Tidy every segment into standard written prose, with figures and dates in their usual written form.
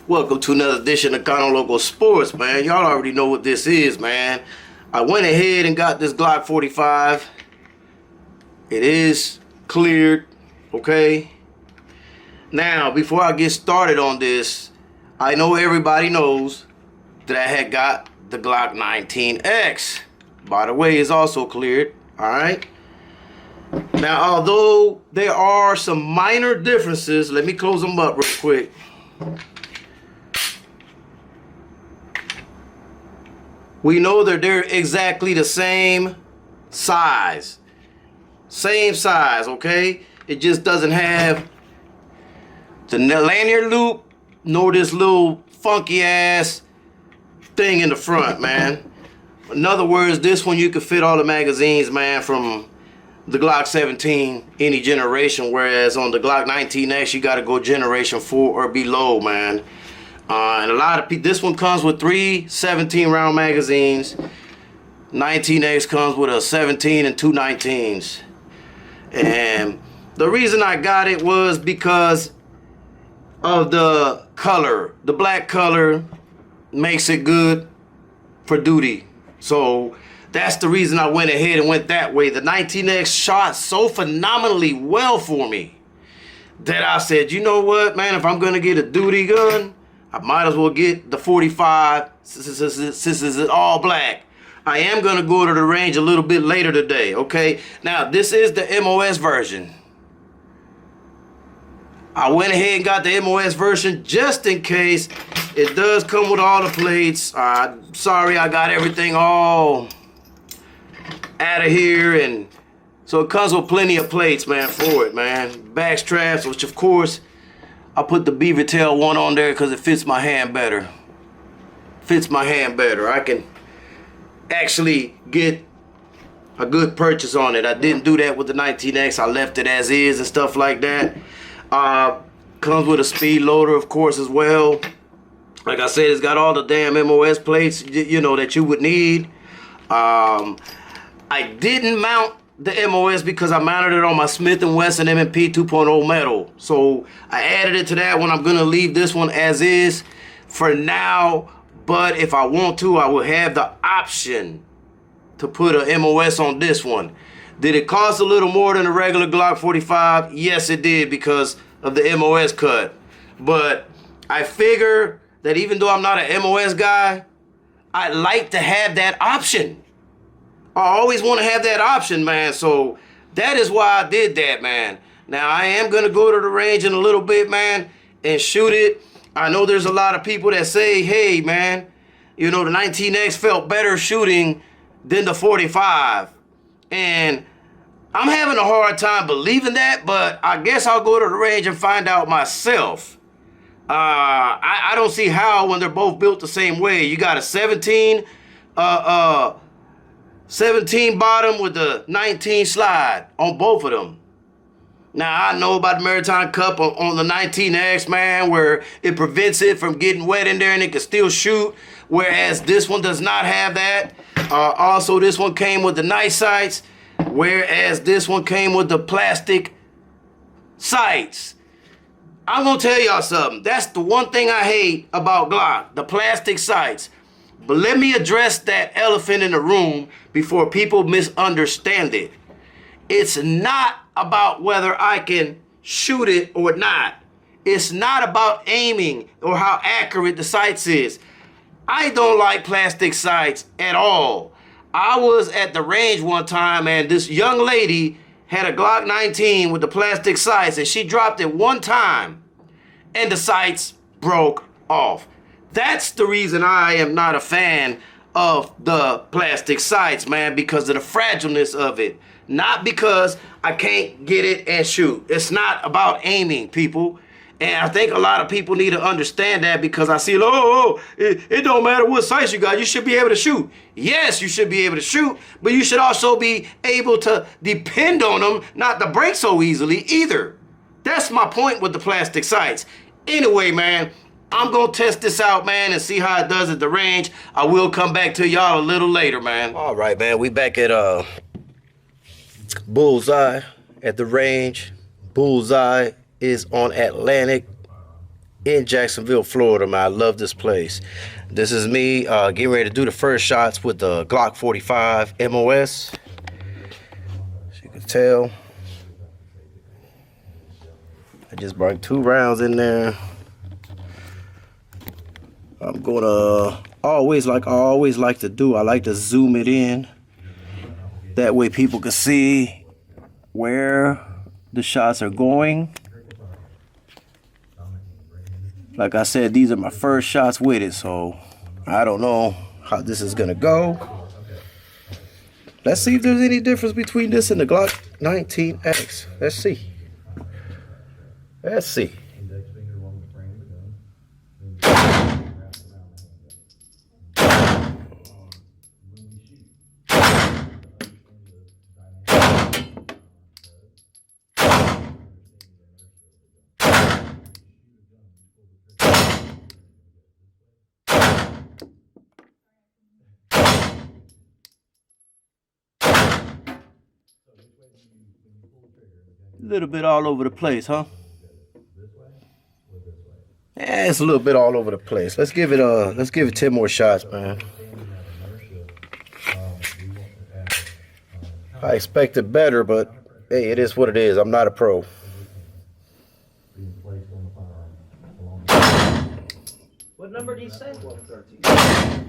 Welcome to another edition of Ghana Local Sports, man. Y'all already know what this is, man. I went ahead and got this Glock 45. It is cleared, okay? Now, before I get started on this, I know everybody knows that I had got the Glock 19X. By the way, it's also cleared, all right? Now, although there are some minor differences, let me close them up real quick. We know that they're exactly the same size. Same size, okay? It just doesn't have the lanyard loop nor this little funky ass thing in the front, man. In other words, this one you can fit all the magazines, man, from the Glock 17 any generation, whereas on the Glock 19X you got to go generation 4 or below, man. And a lot of people, this one comes with 3 17 round magazines. 19X comes with a 17 and 2 19s. And the reason I got it was because of the color. The black color makes it good for duty. So that's the reason I went ahead and went that way. The 19X shot so phenomenally well for me that I said, you know what, man, if I'm gonna get a duty gun, I might as well get the 45 since it's all black. I am going to go to the range a little bit later today, okay? Now, this is the MOS version. I went ahead and got the MOS version just in case. It does come with all the plates. Sorry, I got everything all out of here. And so it comes with plenty of plates, man, for it, man. Back straps, which of course, I put the beaver tail one on there because it fits my hand better. Fits my hand better. I can actually get a good purchase on it. I didn't do that with the 19X. I left it as is and stuff like that. Comes with a speed loader, of course, as well. Like I said, it's got all the damn MOS plates, you know, that you would need. I didn't mount the MOS because I mounted it on my Smith & Wesson M&P 2.0 metal. So I added it to that one. I'm going to leave this one as is for now. But if I want to, I will have the option to put a MOS on this one. Did it cost a little more than a regular Glock 45? Yes, it did because of the MOS cut. But I figure that even though I'm not an MOS guy, I like to have that option. I always want to have that option, man. So that is why I did that, man. Now, I am going to go to the range in a little bit, man, and shoot it. I know there's a lot of people that say, hey, man, you know, the 19X felt better shooting than the 45. And I'm having a hard time believing that, but I guess I'll go to the range and find out myself. I don't see how when they're both built the same way. You got a 17 bottom with the 19 slide on both of them. Now, I know about the Maritime Cup on the 19X, man, where it prevents it from getting wet in there and it can still shoot, whereas this one does not have that. Also, this one came with the night sights, whereas this one came with the plastic sights. I'm going to tell y'all something. That's the one thing I hate about Glock, the plastic sights. But let me address that elephant in the room before people misunderstand it. It's not about whether I can shoot it or not. It's not about aiming or how accurate the sights is. I don't like plastic sights at all. I was at the range one time and this young lady had a Glock 19 with the plastic sights and she dropped it one time and the sights broke off. That's the reason I am not a fan of the plastic sights, man, because of the fragileness of it. Not because I can't get it and shoot. It's not about aiming, people. And I think a lot of people need to understand that because I see, it don't matter what sights you got, you should be able to shoot. Yes, you should be able to shoot, but you should also be able to depend on them not to break so easily either. That's my point with the plastic sights. Anyway, man, I'm going to test this out, man, and see how it does at the range. I will come back to y'all a little later, man. All right, man, we back at Bullseye at the range. Bullseye is on Atlantic in Jacksonville, Florida, man. I love this place. This is me getting ready to do the first shots with the Glock 45 MOS. As you can tell, I just brought 2 rounds in there. I'm gonna always, like I always like to do, I like to zoom it in. That way people can see where the shots are going. Like I said, these are my first shots with it, so I don't know how this is gonna go. Let's see if there's any difference between this and the Glock 19X. Let's see. Let's see. A little bit all over the place, huh? Yeah, it's a little bit all over the place. Let's give it 10 more shots, man. I expected better, but hey, it is what it is. I'm not a pro. What number do you say? 113.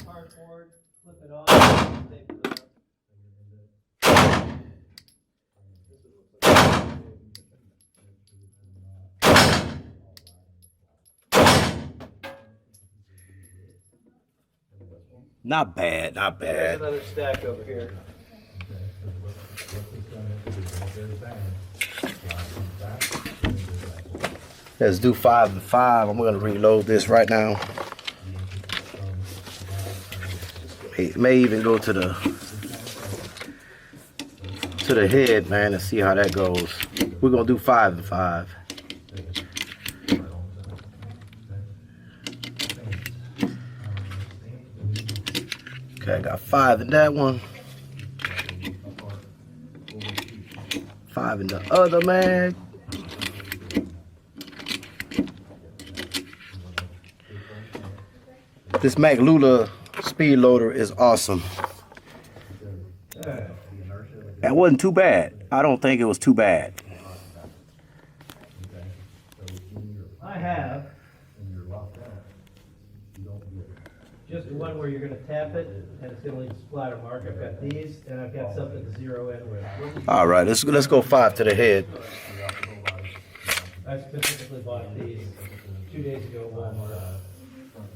Hardboard, flip it off, tape it up. Not bad, not There's bad. another stack over here. Let's do 5 and 5. I'm gonna reload this right now. It may even go to the head, man, and see how that goes. We're gonna do 5 and 5. Okay, I got 5 in that one. 5 in the other mag. This Maglula speed loader is awesome. That wasn't too bad. I don't think it was too bad. I have just one where you're going to tap it and it's going to leave a splatter mark. I've got these and I've got something to zero in with. All right, let's go 5 to the head. I specifically bought these 2 days ago at Walmart. I'm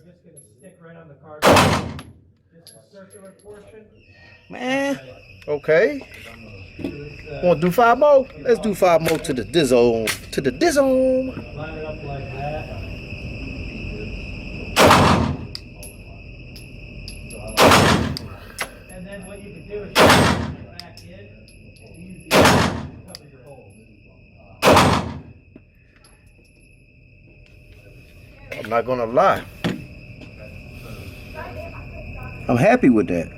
just going to stick right on the card. Just a circular portion. Man, okay. Want to do 5 more? Let's do 5 more to the dizzone. To the dizzone. Line it up like that. And then what you can do is put it back in and use these to cover your holes. I'm not gonna lie. I'm happy with that.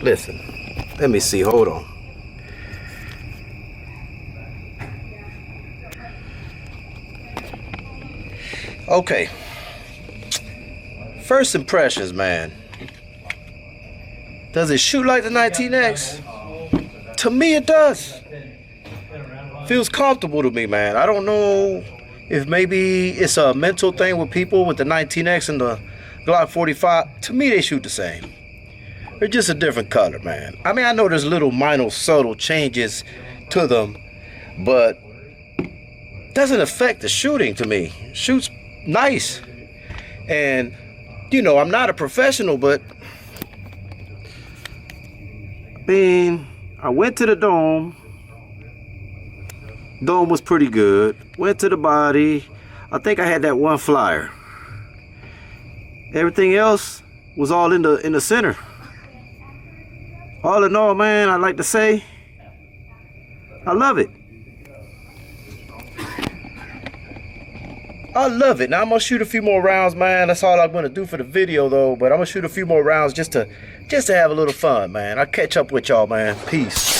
Listen, let me see, hold on. Okay. First impressions, man. Does it shoot like the 19X? To me, it does. Feels comfortable to me, man. I don't know if maybe it's a mental thing with people with the 19X and the Glock 45. To me, they shoot the same. They're just a different color, man. I mean, I know there's little minor subtle changes to them, but doesn't affect the shooting to me. Shoots nice. And, you know, I'm not a professional, but I mean, I went to the dome. Dome was pretty good. Went to the body. I think I had that one flyer. Everything else was all in the center. all in all, man, I'd like to say I love it. I love it. Now I'm gonna shoot a few more rounds, man. That's all I'm gonna do for the video though, but I'm gonna shoot a few more rounds just to have a little fun, man. I'll catch up with y'all, man. Peace.